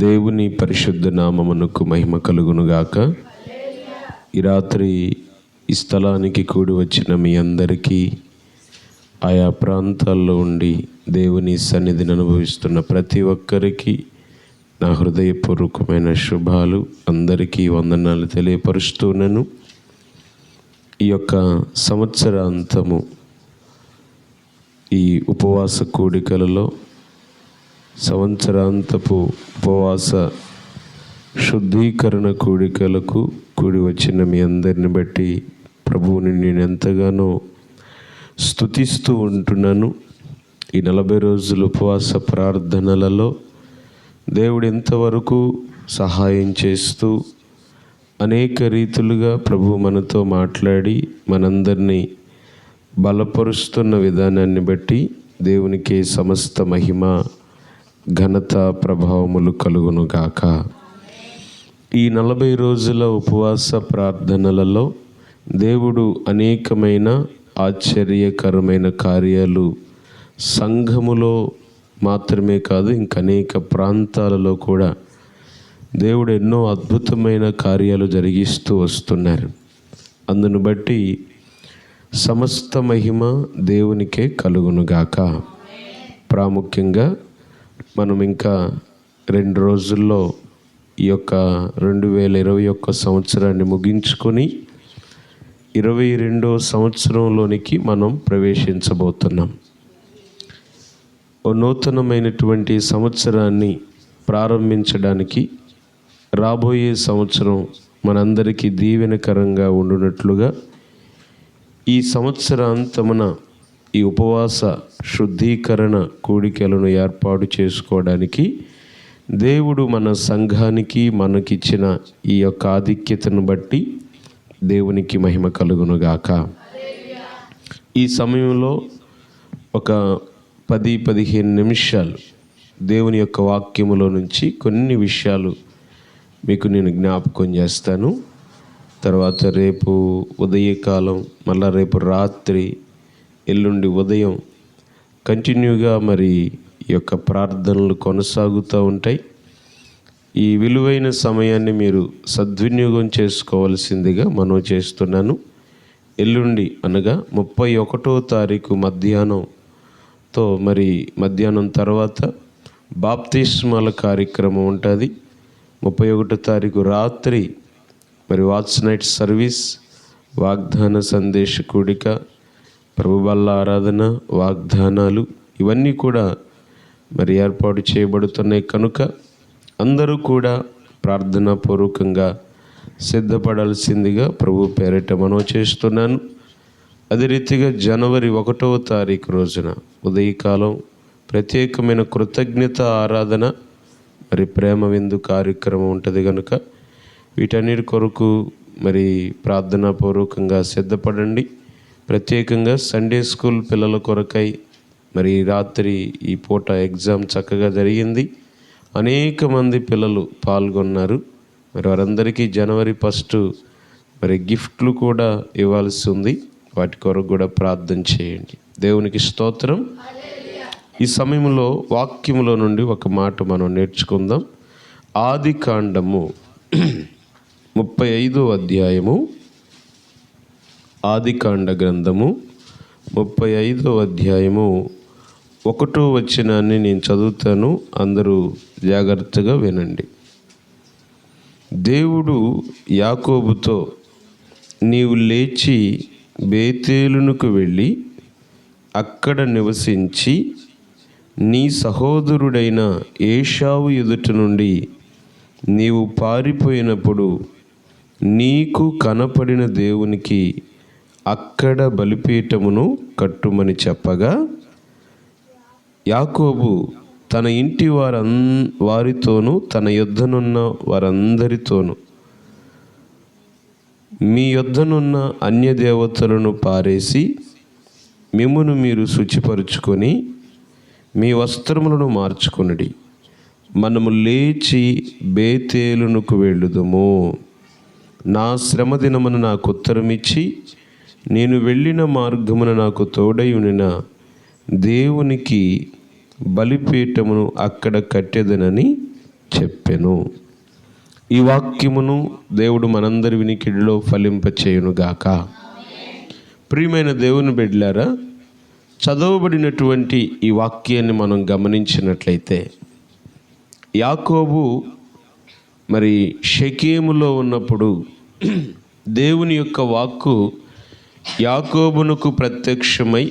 దేవుని పరిశుద్ధ నామమునకు మహిమ కలుగునుగాక. ఈ రాత్రి ఈ స్థలానికి కూడి వచ్చిన మీ అందరికీ, ఆయా ప్రాంతాల్లో ఉండి దేవుని సన్నిధిని అనుభవిస్తున్న ప్రతి ఒక్కరికి నా హృదయపూర్వకమైన శుభాలు, అందరికీ వందనాలు తెలియపరుస్తున్నాను. ఈ యొక్క సంవత్సరాంతము ఈ ఉపవాస కూడికలలో సంవత్సరాంతపు ఉపవాస శుద్ధీకరణ కూడికలకు కూడి వచ్చిన మీ అందరిని బట్టి ప్రభువుని నేను ఎంతగానో స్తుతిస్తూ ఉంటున్నాను. ఈ 40 రోజుల ఉపవాస ప్రార్థనలలో దేవుడు ఎంతవరకు సహాయం చేస్తూ అనేక రీతులుగా ప్రభువు మనతో మాట్లాడి మనందరినీ బలపరుస్తున్న విధానాన్ని బట్టి దేవునికి సమస్త మహిమ, ఘనత, ప్రభావములు కలుగునుగాక. ఈ 40 రోజుల ఉపవాస ప్రార్థనలలో దేవుడు అనేకమైన ఆశ్చర్యకరమైన కార్యాలు సంఘములో మాత్రమే కాదు, అనేక ప్రాంతాలలో కూడా దేవుడు ఎన్నో అద్భుతమైన కార్యాలు జరిగిస్తూ వస్తున్నారు. అందును బట్టి సమస్త మహిమ దేవునికే కలుగునుగాక. ప్రాముఖ్యంగా మనం ఇంకా 2 రోజుల్లో ఈ యొక్క 2021 సంవత్సరాన్ని ముగించుకొని 22వ సంవత్సరంలోనికి మనం ప్రవేశించబోతున్నాం. ఓ నూతనమైనటువంటి సంవత్సరాన్ని ప్రారంభించడానికి రాబోయే సంవత్సరం మనందరికీ దీవెనకరంగా ఉండునట్లుగా ఈ సంవత్సరాంతమున ఈ ఉపవాస శుద్ధీకరణ కూడికలను ఏర్పాటు చేసుకోవడానికి దేవుడు మన సంఘానికి మనకిచ్చిన ఈ యొక్క ఆధిక్యతను బట్టి దేవునికి మహిమ కలుగునుగాక. ఈ సమయంలో ఒక 10-15 నిమిషాలు దేవుని యొక్క వాక్యములో నుంచి కొన్ని విషయాలు మీకు నేను జ్ఞాపకం చేస్తాను. తర్వాత రేపు ఉదయకాలం, మళ్ళా రేపు రాత్రి, ఎల్లుండి ఉదయం కంటిన్యూగా మరి ఈ యొక్క ప్రార్థనలు కొనసాగుతూ ఉంటాయి. ఈ విలువైన సమయాన్ని మీరు సద్వినియోగం చేసుకోవాల్సిందిగా మనవి చేస్తున్నాను. ఎల్లుండి అనగా 31వ తారీఖు మధ్యాహ్నంతో మరి మధ్యాహ్నం తర్వాత బాప్తిస్మాల కార్యక్రమం ఉంటుంది. 31వ తారీఖు రాత్రి మరి వాట్స్ నైట్ సర్వీస్, వాగ్దాన సందేశ కూడిక, ప్రభు బల్ల ఆరాధన, వాగ్దానాలు ఇవన్నీ కూడా మరి ఏర్పాటు చేయబడుతున్నాయి. కనుక అందరూ కూడా ప్రార్థనా పూర్వకంగా సిద్ధపడాల్సిందిగా ప్రభు పేరిట మనవి చేస్తున్నాను. అదే రీతిగా జనవరి 1వ తారీఖు రోజున ఉదయకాలం ప్రత్యేకమైన కృతజ్ఞత ఆరాధన, మరి ప్రేమ విందు కార్యక్రమం ఉంటుంది. కనుక వీటన్నిటి కొరకు మరి ప్రార్థనా పూర్వకంగా సిద్ధపడండి. ప్రత్యేకంగా సండే స్కూల్ పిల్లల కొరకై మరి రాత్రి ఈ పూట ఎగ్జామ్ చక్కగా జరిగింది. అనేక మంది పిల్లలు పాల్గొన్నారు. మరి వారందరికీ జనవరి 1 మరి గిఫ్ట్లు కూడా ఇవ్వాల్సి ఉంది. వాటి కొరకు కూడా ప్రార్థన చేయండి. దేవునికి స్తోత్రం. ఈ సమయంలో వాక్యములో నుండి ఒక మాట మనం నేర్చుకుందాం. ఆదికాండము 35వ అధ్యాయము, ఆదికాండ గ్రంథము 35వ అధ్యాయము 1వ వచనాన్ని నేను చదువుతాను. అందరూ జాగ్రత్తగా వినండి. దేవుడు యాకోబుతో, నీవు లేచి బేతేలునకు వెళ్ళి అక్కడ నివసించి నీ సహోదరుడైన ఏశావు ఎదుట నుండి నీవు పారిపోయినప్పుడు నీకు కనపడిన దేవునికి అక్కడ బలిపీఠమును కట్టుమని చెప్పగా, యాకోబు తన ఇంటి వారితోనూ తన యొద్దనున్న వారందరితోనూ, మీ యొద్దనున్న అన్యదేవతలను పారేసి మిమ్మును మీరు శుచిపరుచుకొని మీ వస్త్రములను మార్చుకొనుడి, మనము లేచి బేతేలునకు వెళ్ళుదుము. నా శ్రమ దినమున నాకు ఉత్తరమిచ్చి నేను వెళ్ళిన మార్గమున నాకు తోడై ఉండిన దేవునికి బలిపీఠమును అక్కడ కట్టెదనని చెప్పెను. ఈ వాక్యమును దేవుడు మనందరి వినికిడిలో ఫలింపచేయునుగాక. ప్రియమైన దేవుని బిడ్డలారా, చదవబడినటువంటి ఈ వాక్యాన్ని మనం గమనించినట్లయితే, యాకోబు మరి షెకేములో ఉన్నప్పుడు దేవుని యొక్క వాక్కు యాకోబునకు ప్రత్యక్షమై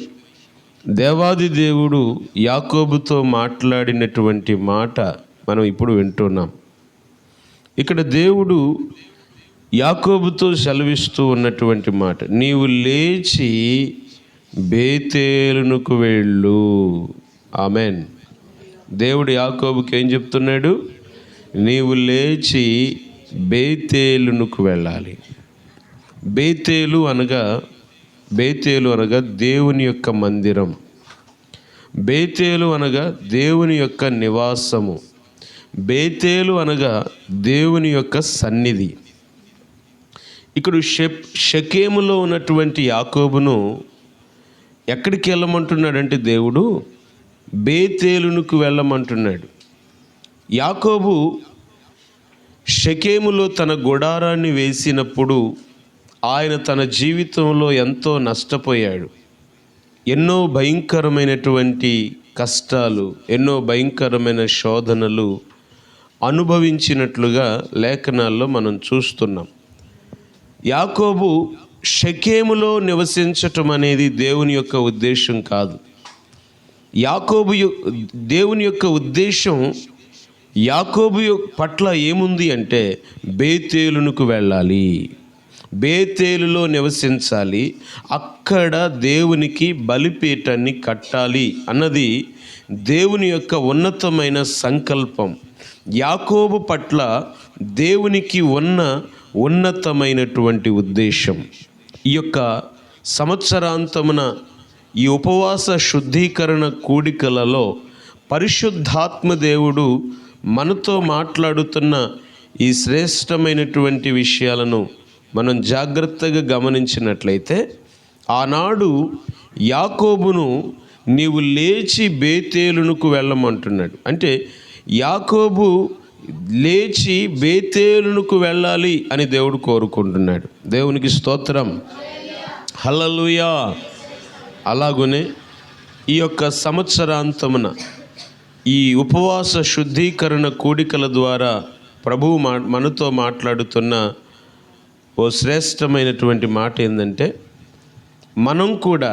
దేవాది దేవుడు యాకోబుతో మాట్లాడినటువంటి మాట మనం ఇప్పుడు వింటున్నాం. ఇక్కడ దేవుడు యాకోబుతో సెలవిస్తూ ఉన్నటువంటి మాట, నీవు లేచి బేతేలునకు వెళ్ళు. ఆమెన్. దేవుడు యాకోబుకి ఏం చెప్తున్నాడు? నీవు లేచి బేతేలునకు వెళ్ళాలి. బేతేలు అనగా దేవుని యొక్క మందిరం. బేతేలు అనగా దేవుని యొక్క నివాసము. బేతేలు అనగా దేవుని యొక్క సన్నిధి. ఇక్కడ షెకేములో ఉన్నటువంటి యాకోబును ఎక్కడికి వెళ్ళమంటున్నాడంటే దేవుడు బేతేలునకు వెళ్ళమంటున్నాడు. యాకోబు షెకేములో తన గుడారాన్ని వేసినప్పుడు ఆయన తన జీవితంలో ఎంతో నష్టపోయాడు. ఎన్నో భయంకరమైనటువంటి కష్టాలు, ఎన్నో భయంకరమైన శోధనలు అనుభవించినట్లుగా లేఖనాల్లో మనం చూస్తున్నాం. యాకోబు షెకేములో నివసించటం అనేది దేవుని యొక్క ఉద్దేశం కాదు. దేవుని యొక్క ఉద్దేశం యాకోబు పట్ల ఏముంది అంటే బేతేలునకు వెళ్ళాలి, బేతేలులో నివసించాలి, అక్కడ దేవునికి బలిపీఠాన్ని కట్టాలి అన్నది దేవుని యొక్క ఉన్నతమైన సంకల్పం. యాకోబు పట్ల దేవునికి ఉన్న ఉన్నతమైనటువంటి ఉద్దేశం. ఈ యొక్క సంవత్సరాంతమున ఈ ఉపవాస శుద్ధీకరణ కూడికలలో పరిశుద్ధాత్మ దేవుడు మనతో మాట్లాడుతున్న ఈ శ్రేష్టమైనటువంటి విషయాలను మనం జాగ్రత్తగా గమనించినట్లయితే, ఆనాడు యాకోబును నీవు లేచి బేతేలునకు వెళ్ళమంటున్నాడు. అంటే యాకోబు లేచి బేతేలునకు వెళ్ళాలి అని దేవుడు కోరుకుంటున్నాడు. దేవునికి స్తోత్రం, హల్లెలూయా. అలాగునే ఈ యొక్క సంవత్సరాంతమున ఈ ఉపవాస శుద్ధీకరణ కూడికల ద్వారా ప్రభువు మనతో మాట్లాడుతున్న ఓ శ్రేష్టమైనటువంటి మాట ఏంటంటే, మనం కూడా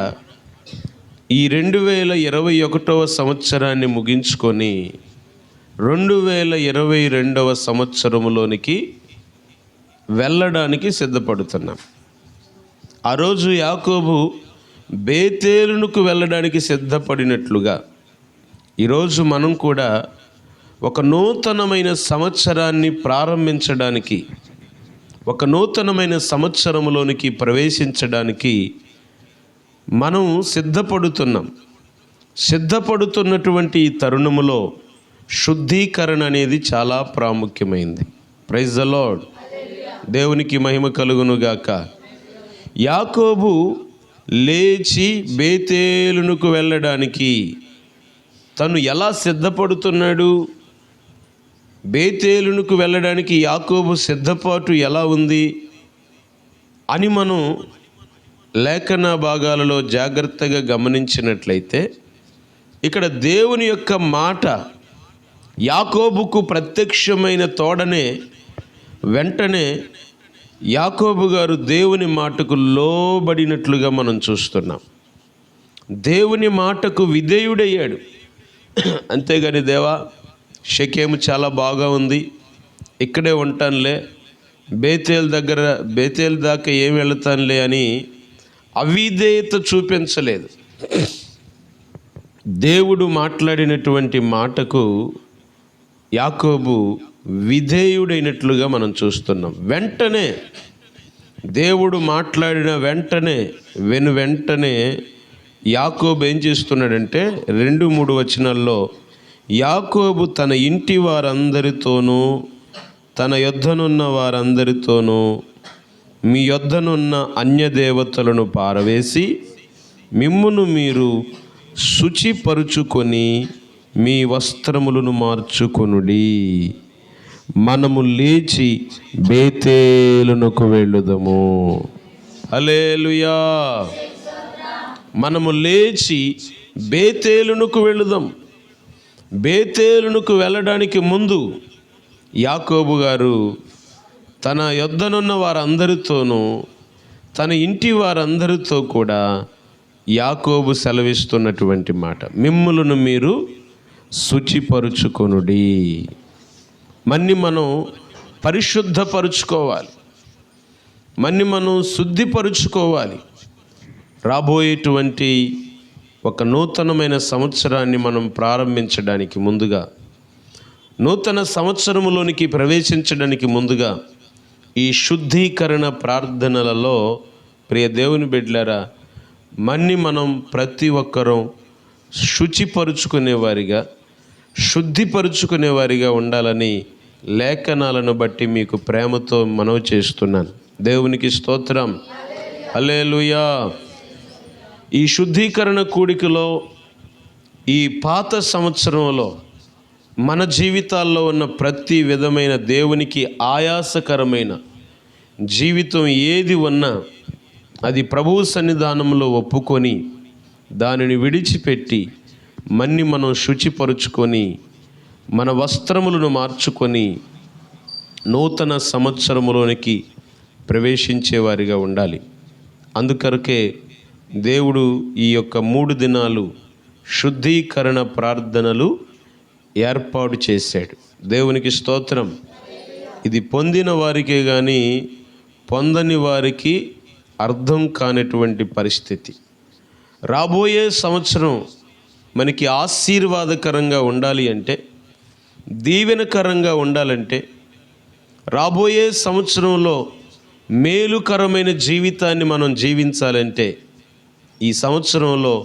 ఈ 2021వ సంవత్సరాన్ని ముగించుకొని 2022వ సంవత్సరంలోనికి వెళ్ళడానికి సిద్ధపడుతున్నాం. ఆ రోజు యాకోబు బేతేలునకు వెళ్ళడానికి సిద్ధపడినట్లుగా ఈరోజు మనం కూడా ఒక నూతనమైన సంవత్సరాన్ని ప్రారంభించడానికి, ఒక నూతనమైన సంవత్సరంలోనికి ప్రవేశించడానికి మనం సిద్ధపడుతున్నటువంటి ఈ తరుణములో శుద్ధీకరణ అనేది చాలా ప్రాముఖ్యమైంది. Praise the lord. దేవునికి మహిమ కలుగునుగాక. యాకోబు లేచి బేతేలునకు వెళ్ళడానికి తను ఎలా సిద్ధపడుతున్నాడు? బేతేలునకు వెళ్ళడానికి యాకోబు సిద్ధపాటు ఎలా ఉంది అని మనం లేఖన భాగాలలో జాగ్రత్తగా గమనించినట్లయితే, ఇక్కడ దేవుని యొక్క మాట యాకోబుకు ప్రత్యక్షమైన తోడనే వెంటనే యాకోబు గారు దేవుని మాటకు లోబడినట్లుగా మనం చూస్తున్నాం. దేవుని మాటకు విధేయుడయ్యాడు. అంతేగాని దేవా, షెకేము చాలా బాగా ఉంది, ఇక్కడే ఉంటానులే, బేతేలు దాకా ఏం వెళతానులే అని అవిధేయత చూపించలేదు. దేవుడు మాట్లాడినటువంటి మాటకు యాకోబు విధేయుడైనట్లుగా మనం చూస్తున్నాం. వెంటనే దేవుడు మాట్లాడిన వెంటనే యాకోబు ఏం చేస్తున్నాడంటే 2-3 వచనాల్లో యాకోబు తన ఇంటి వారందరితోనూ తన యొద్దనున్న వారందరితోనూ మీ యొద్దనున్న అన్యదేవతలను పారవేసి మిమ్మును మీరు శుచిపరుచుకొని మీ వస్త్రములను మార్చుకొనుడి. మనము లేచి బేతేలునకు వెళ్ళుదము. హల్లెలూయా. మనము లేచి బేతేలునకు వెళ్ళుదాం. బేతేలునకు వెళ్ళడానికి ముందు యాకోబు గారు తన యొద్దనున్న వారందరితోనూ, తన ఇంటి వారందరితో కూడా యాకోబు సెలవిస్తున్నటువంటి మాట, మిమ్ములను మీరు శుచిపరుచుకొనుడి. మనం పరిశుద్ధపరుచుకోవాలి, మనం శుద్ధిపరుచుకోవాలి. రాబోయేటువంటి ఒక నూతనమైన సంవత్సరాన్ని మనం ప్రారంభించడానికి ముందుగా, నూతన సంవత్సరములోనికి ప్రవేశించడానికి ముందుగా ఈ శుద్ధీకరణ ప్రార్థనలలో ప్రియ దేవుని బిడ్డలారా, మనం ప్రతి ఒక్కరూ శుచిపరుచుకునేవారిగా, శుద్ధిపరుచుకునేవారిగా ఉండాలని లేఖనాలను బట్టి మీకు ప్రేమతో మనవి చేస్తున్నాను. దేవునికి స్తోత్రం. హల్లెలూయా. ఈ శుద్ధీకరణ కూడికలో, ఈ పాత సంవత్సరంలో మన జీవితాల్లో ఉన్న ప్రతి విధమైన దేవునికి ఆయాసకరమైన జీవితం ఏది ఉన్నా అది ప్రభువు సన్నిధానంలో ఒప్పుకొని దానిని విడిచిపెట్టి మనం శుచిపరుచుకొని మన వస్త్రములను మార్చుకొని నూతన సంవత్సరములోనికి ప్రవేశించేవారిగా ఉండాలి. అందుకొరకే దేవుడు ఈ యొక్క 3 దినాలు శుద్ధీకరణ ప్రార్థనలు ఏర్పాటు చేశాడు. దేవునికి స్తోత్రం. ఇది పొందిన వారికే కానీ పొందని వారికి అర్థం కానటువంటి పరిస్థితి. రాబోయే సంవత్సరం మనకి ఆశీర్వాదకరంగా ఉండాలి అంటే, దీవెనకరంగా ఉండాలంటే, రాబోయే సంవత్సరంలో మేలుకరమైన జీవితాన్ని మనం జీవించాలంటే, ఈ సంవత్సరంలో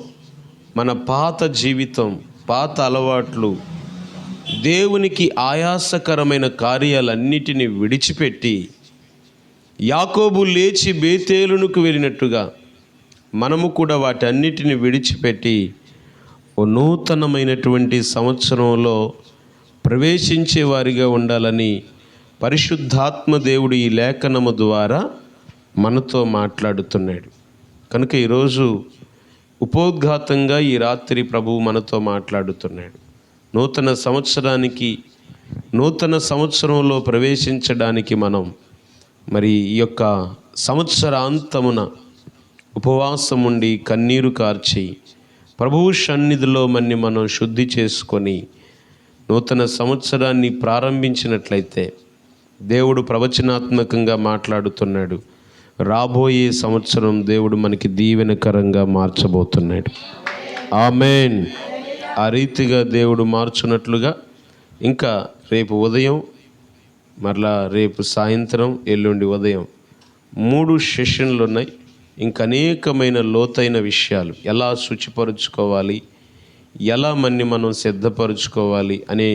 మన పాత జీవితం, పాత అలవాట్లు, దేవునికి ఆయాసకరమైన కార్యాలన్నిటినీ విడిచిపెట్టి యాకోబు లేచి బేతేలునకు వెళ్ళినట్టుగా మనము కూడా వాటన్నిటిని విడిచిపెట్టి ఓ నూతనమైనటువంటి సంవత్సరంలో ప్రవేశించే వారిగా ఉండాలని పరిశుద్ధాత్మ దేవుడు ఈ లేఖనము ద్వారా మనతో మాట్లాడుతున్నాడు. కనుక ఈరోజు ఉపోద్ఘాతంగా ఈ రాత్రి ప్రభువు మనతో మాట్లాడుతున్నాడు. నూతన సంవత్సరంలో ప్రవేశించడానికి మనం ఈ యొక్క సంవత్సరాంతమున ఉపవాసం ఉండి కన్నీరు కార్చి ప్రభువు సన్నిధిలో మనం శుద్ధి చేసుకొని నూతన సంవత్సరాన్ని ప్రారంభించినట్లయితే దేవుడు ప్రవచనాత్మకంగా మాట్లాడుతున్నాడు. రాబోయే సంవత్సరం దేవుడు మనకి దీవెనకరంగా మార్చబోతున్నాడు. ఆమేన్. ఆ రీతిగా దేవుడు మార్చున్నట్లుగా ఇంకా రేపు ఉదయం, మరలా రేపు సాయంత్రం, ఎల్లుండి ఉదయం 3 సెషన్లు ఉన్నాయి. ఇంకా అనేకమైన లోతైన విషయాలు, ఎలా శుచిపరుచుకోవాలి, ఎలా మనం సిద్ధపరుచుకోవాలి అనే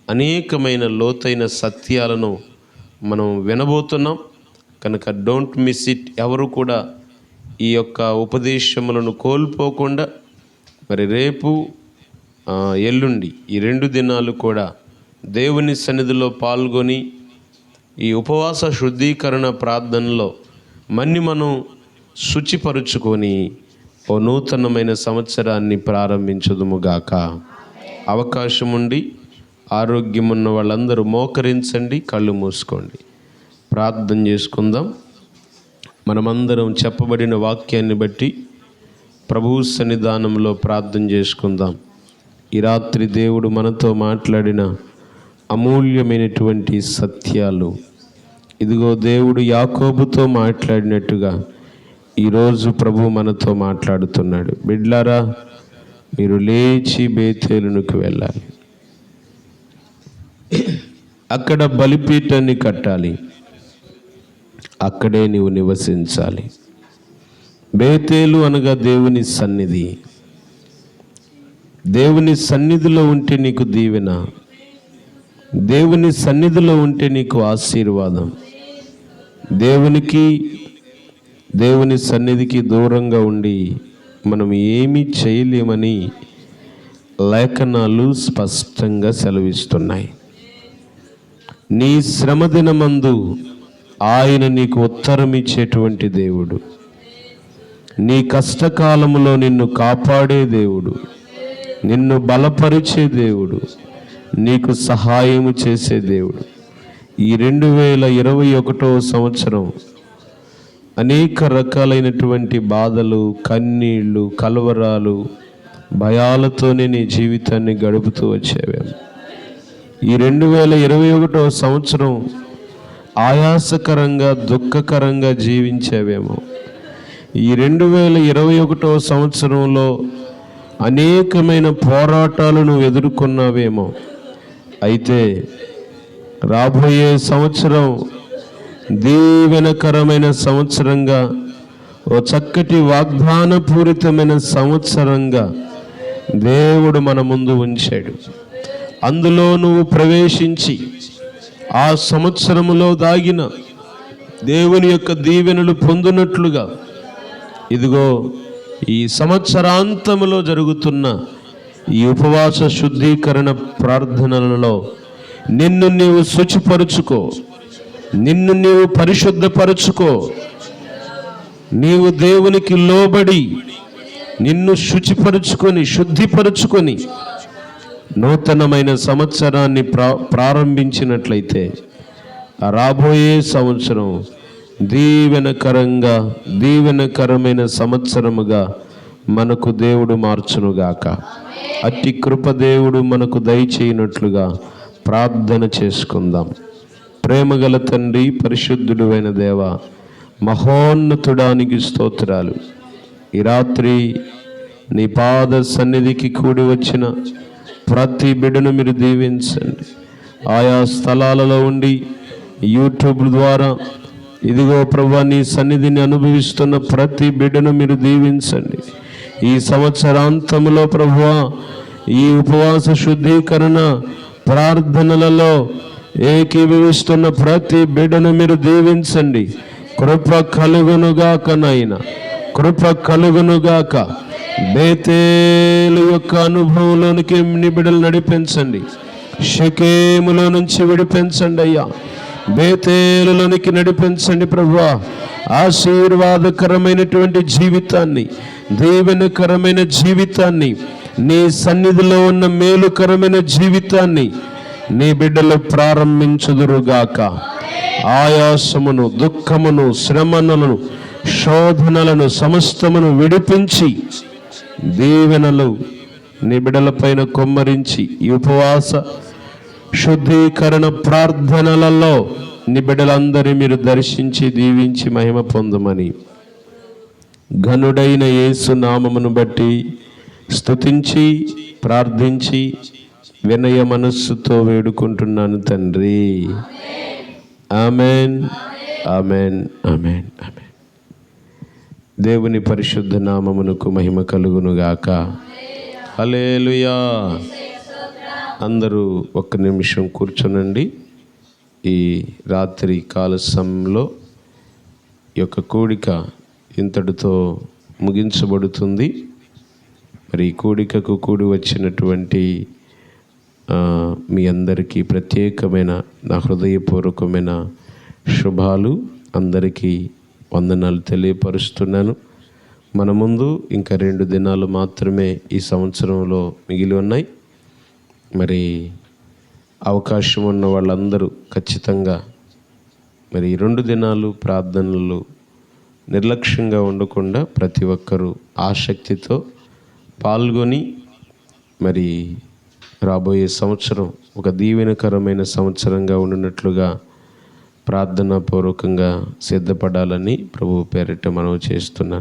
అనేకమైన లోతైన సత్యాలను మనం వినబోతున్నాం. కనుక డోంట్ మిస్ ఇట్. ఎవరు కూడా ఈ యొక్క ఉపదేశములను కోల్పోకుండా రేపు, ఎల్లుండి ఈ 2 దినాలు కూడా దేవుని సన్నిధిలో పాల్గొని ఈ ఉపవాస శుద్ధీకరణ ప్రార్థనలో మనం శుచిపరుచుకొని ఓ నూతనమైన సంవత్సరాన్ని ప్రారంభించుదుముగాక. అవకాశం ఉండి ఆరోగ్యమున్న వాళ్ళందరూ మోకరించండి, కళ్ళు మూసుకోండి, ప్రార్థన చేసుకుందాం. మనమందరం చెప్పబడిన వాక్యాన్ని బట్టి ప్రభువు సన్నిధానంలో ప్రార్థన చేసుకుందాం. ఈ రాత్రి దేవుడు మనతో మాట్లాడిన అమూల్యమైనటువంటి సత్యాలు, ఇదిగో దేవుడు యాకోబుతో మాట్లాడినట్టుగా ఈరోజు ప్రభువు మనతో మాట్లాడుతున్నాడు. బిడ్లారా, మీరు లేచి బేతేలునకు వెళ్ళాలి. అక్కడ బలిపీఠాన్ని కట్టాలి, అక్కడే నీవు నివసించాలి. బేతేలు అనగా దేవుని సన్నిధి. దేవుని సన్నిధిలో ఉంటే నీకు దీవెన, దేవుని సన్నిధిలో ఉంటే నీకు ఆశీర్వాదం. దేవుని సన్నిధికి దూరంగా ఉండి మనం ఏమీ చేయలేమని లేఖనాలు స్పష్టంగా సెలవిస్తున్నాయి. నీ శ్రమ దినమందు ఆయన నీకు ఉత్తరం ఇచ్చేటువంటి దేవుడు. నీ కష్టకాలములో నిన్ను కాపాడే దేవుడు, నిన్ను బలపరిచే దేవుడు, నీకు సహాయము చేసే దేవుడు. ఈ 2021వ సంవత్సరం అనేక రకాలైనటువంటి బాధలు, కన్నీళ్ళు, కలవరాలు, భయాలతోనే నీ జీవితాన్ని గడుపుతూ వచ్చేవేమో. ఈ 2021వ సంవత్సరం ఆయాసకరంగా, దుఃఖకరంగా జీవించేవేమో. ఈ 2021వ సంవత్సరంలో అనేకమైన పోరాటాలను ఎదుర్కొన్నావేమో. అయితే రాబోయే సంవత్సరం దీవెనకరమైన సంవత్సరంగా, ఓ చక్కటి వాగ్దానపూరితమైన సంవత్సరంగా దేవుడు మన ముందు ఉంచాడు. అందులో నువ్వు ప్రవేశించి ఆ సంవత్సరములో దాగిన దేవుని యొక్క దీవెనలు పొందునట్లుగా, ఇదిగో ఈ సంవత్సరాంతములో జరుగుతున్న ఈ ఉపవాస శుద్ధీకరణ ప్రార్థనలలో నిన్ను నీవు శుచిపరుచుకో, నిన్ను నీవు పరిశుద్ధపరుచుకో. నీవు దేవునికి లోబడి నిన్ను శుచిపరుచుకొని, శుద్ధిపరుచుకొని నూతనమైన సంవత్సరాన్ని ప్రారంభించినట్లయితే రాబోయే సంవత్సరం దీవెనకరమైన సంవత్సరముగా మనకు దేవుడు మార్చునుగాక. అట్టి కృప దేవుడు మనకు దయచేయనట్లుగా ప్రార్థన చేసుకుందాం. ప్రేమగల తండ్రి, పరిశుద్ధుడు అయిన దేవ, మహోన్నతుడానికి స్తోత్రాలు. ఈ రాత్రి నీ పాద సన్నిధికి కూడి వచ్చిన ప్రతి బిడ్డను మీరు దీవించండి. ఆయా స్థలాలలో ఉండి యూట్యూబ్ ద్వారా ఇదిగో ప్రభువా నీ సన్నిధిని అనుభవిస్తున్న ప్రతి బిడ్డను మీరు దీవించండి. ఈ సంవత్సరాంతములో ప్రభువా ఈ ఉపవాస శుద్ధీకరణ ప్రార్థనలలో ఏకీభవిస్తున్న ప్రతి బిడ్డను మీరు దీవించండి. కృప కలుగునుగాక నాయన, కృప కలుగునుగాక. బేతేలు యొక్క అనుభవంలోనికి నీ బిడ్డలు నడిపించండి. షెకేములో నుంచి విడిపించండి అయ్యా, బేతేలులోనికి నడిపించండి ప్రభువా. ఆశీర్వాదకరమైనటువంటి జీవితాన్ని, దీవెనకరమైన జీవితాన్ని, నీ సన్నిధిలో ఉన్న మేలుకరమైన జీవితాన్ని నీ బిడ్డలు ప్రారంభించుదురుగాక. ఆయాసమును, దుఃఖమును, శ్రమలను, శోధనలను సమస్తమును విడిపించి దీవెనలు నీ బిడ్డలపైన కొమ్మరించి ఈ ఉపవాస శుద్ధీకరణ ప్రార్థనలలో నీ బిడ్డలందరి మీరు దర్శించి దీవించి మహిమ పొందమని ఘనుడైన యేసు నామమును బట్టి స్తుతించి ప్రార్థించి వినయ మనస్సుతో వేడుకుంటున్నాను తండ్రి. Amen, amen, amen, amen. దేవుని పరిశుద్ధ నామమునకు మహిమ కలుగునుగాక. హల్లెలూయా. అందరూ ఒక్క నిమిషం కూర్చోనండి. ఈ రాత్రి కాల సమయంలో ఈ యొక్క కూడిక ఇంతటితో ముగించబడుతుంది. మరి ఈ కూడికకు కూడి వచ్చినటువంటి మీ అందరికీ ప్రత్యేకమైన నా హృదయపూర్వకమైన శుభాలు, అందరికీ వందనాలు తెలియపరుస్తున్నాను. మన ముందు ఇంకా 2 దినాలు మాత్రమే ఈ సంవత్సరంలో మిగిలి ఉన్నాయి. మరి అవకాశం ఉన్న వాళ్ళందరూ ఖచ్చితంగా మరి 2 దినాలు ప్రార్థనలు నిర్లక్ష్యంగా ఉండకుండా ప్రతి ఒక్కరూ ఆసక్తితో పాల్గొని మరి రాబోయే సంవత్సరం ఒక దీవెనకరమైన సంవత్సరంగా ఉండినట్లుగా ప్రార్థనాపూర్వకంగా సిద్ధపడాలని ప్రభు పేరిట మనవి చేస్తున్నాను.